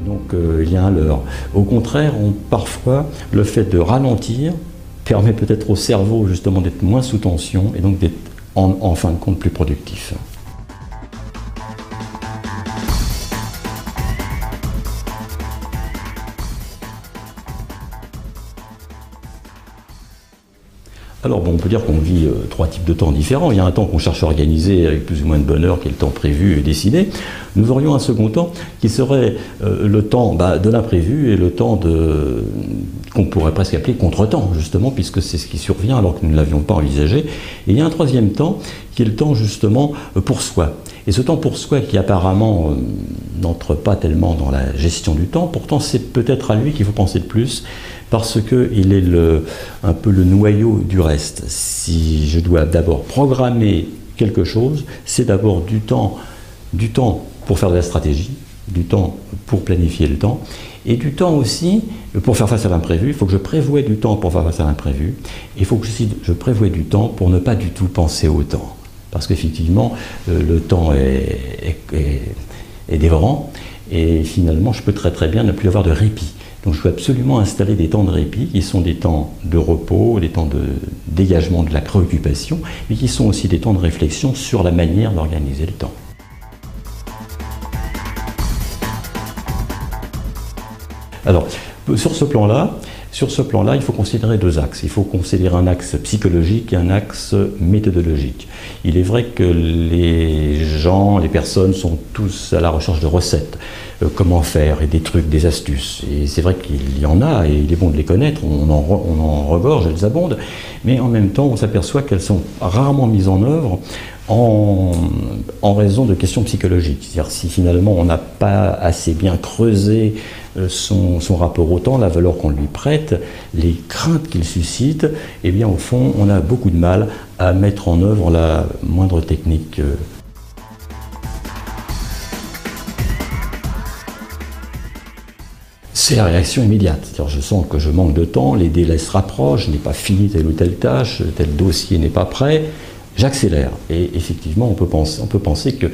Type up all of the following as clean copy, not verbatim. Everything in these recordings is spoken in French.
Donc il y a un leurre. Au contraire, parfois, le fait de ralentir permet peut-être au cerveau justement d'être moins sous tension et donc d'être en fin de compte plus productif. Alors bon, on peut dire qu'on vit trois types de temps différents. Il y a un temps qu'on cherche à organiser avec plus ou moins de bonheur, qui est le temps prévu et décidé. Nous aurions un second temps qui serait le temps de l'imprévu et le temps qu'on pourrait presque appeler contre-temps, justement, puisque c'est ce qui survient alors que nous ne l'avions pas envisagé. Et il y a un troisième temps qui est le temps justement pour soi. Et ce temps pour soi qui apparemment n'entre pas tellement dans la gestion du temps, pourtant c'est peut-être à lui qu'il faut penser le plus, parce qu'il est un peu le noyau du reste. Si je dois d'abord programmer quelque chose, c'est d'abord du temps pour faire de la stratégie, du temps pour planifier le temps, et du temps aussi pour faire face à l'imprévu. Il faut que je prévoie du temps pour faire face à l'imprévu, et il faut que je prévoie du temps pour ne pas du tout penser au temps. Parce qu'effectivement, le temps est dévorant, et finalement, je peux très bien ne plus avoir de répit. Donc je veux absolument installer des temps de répit qui sont des temps de repos, des temps de dégagement de la préoccupation, mais qui sont aussi des temps de réflexion sur la manière d'organiser le temps. Alors, sur ce plan-là, il faut considérer deux axes. Il faut considérer un axe psychologique et un axe méthodologique. Il est vrai que les personnes sont tous à la recherche de recettes. Comment faire, et des trucs, des astuces. Et c'est vrai qu'il y en a, et il est bon de les connaître, on en regorge, elles abondent, mais en même temps, on s'aperçoit qu'elles sont rarement mises en œuvre en raison de questions psychologiques. C'est-à-dire si finalement on n'a pas assez bien creusé son rapport au temps, la valeur qu'on lui prête, les craintes qu'il suscite, eh bien au fond on a beaucoup de mal à mettre en œuvre la moindre technique. C'est la réaction immédiate. C'est-à-dire, je sens que je manque de temps, les délais se rapprochent, je n'ai pas fini telle ou telle tâche, tel dossier n'est pas prêt, j'accélère. Et effectivement, on peut penser que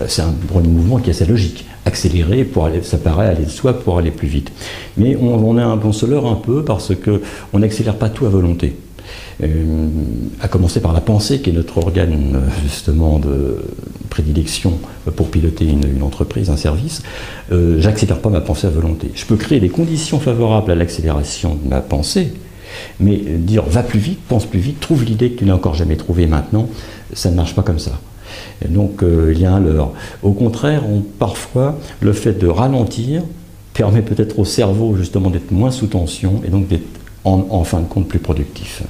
c'est un mouvement qui est assez logique. Accélérer, ça paraît aller de soi pour aller plus vite. Mais on se leurre un peu parce qu'on n'accélère pas tout à volonté. À commencer par la pensée, qui est notre organe justement de prédilection pour piloter une entreprise, un service. J'accélère pas ma pensée à volonté. Je peux créer des conditions favorables à l'accélération de ma pensée, mais dire va plus vite, pense plus vite, trouve l'idée que tu n'as encore jamais trouvée maintenant, ça ne marche pas comme ça. Et donc il y a un leurre. Au contraire, parfois, le fait de ralentir permet peut-être au cerveau justement d'être moins sous tension et donc d'être en fin de compte plus productif.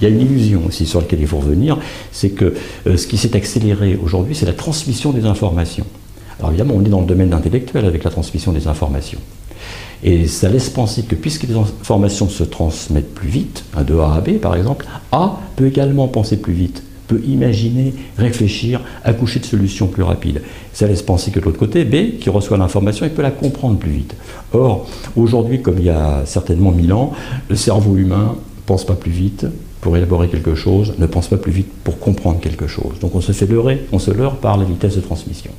Il y a une illusion aussi sur laquelle il faut revenir, c'est que ce qui s'est accéléré aujourd'hui, c'est la transmission des informations. Alors évidemment, on est dans le domaine intellectuel avec la transmission des informations. Et ça laisse penser que puisque les informations se transmettent plus vite, de A à B par exemple, A peut également penser plus vite, peut imaginer, réfléchir, accoucher de solutions plus rapides. Ça laisse penser que de l'autre côté, B, qui reçoit l'information, il peut la comprendre plus vite. Or, aujourd'hui, comme il y a certainement 1000 ans, le cerveau humain ne pense pas plus vite pour élaborer quelque chose, ne pense pas plus vite pour comprendre quelque chose. Donc on se fait leurrer, on se leurre par la vitesse de transmission.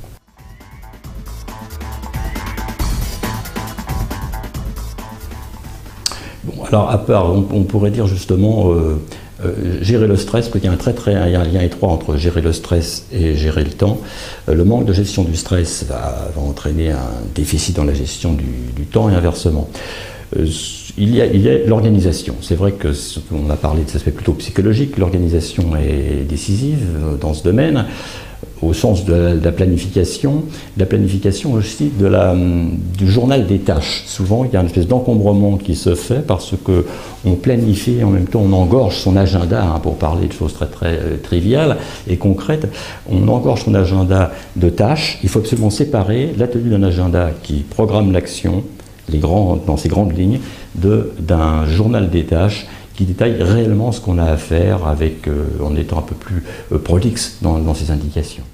Bon, alors à part, on pourrait dire justement gérer le stress, parce qu'il y a un lien étroit entre gérer le stress et gérer le temps. Le manque de gestion du stress va entraîner un déficit dans la gestion du temps et inversement. Il y a l'organisation. C'est vrai que on a parlé de cet aspect plutôt psychologique. L'organisation est décisive dans ce domaine, au sens de la planification aussi du journal des tâches. Souvent, il y a une espèce d'encombrement qui se fait parce qu'on planifie et en même temps on engorge son agenda, pour parler de choses très triviales et concrètes. On engorge son agenda de tâches. Il faut absolument séparer la tenue d'un agenda qui programme l'action, dans ces grandes lignes, d'un journal des tâches qui détaille réellement ce qu'on a à faire en étant un peu plus prolixe dans ses indications.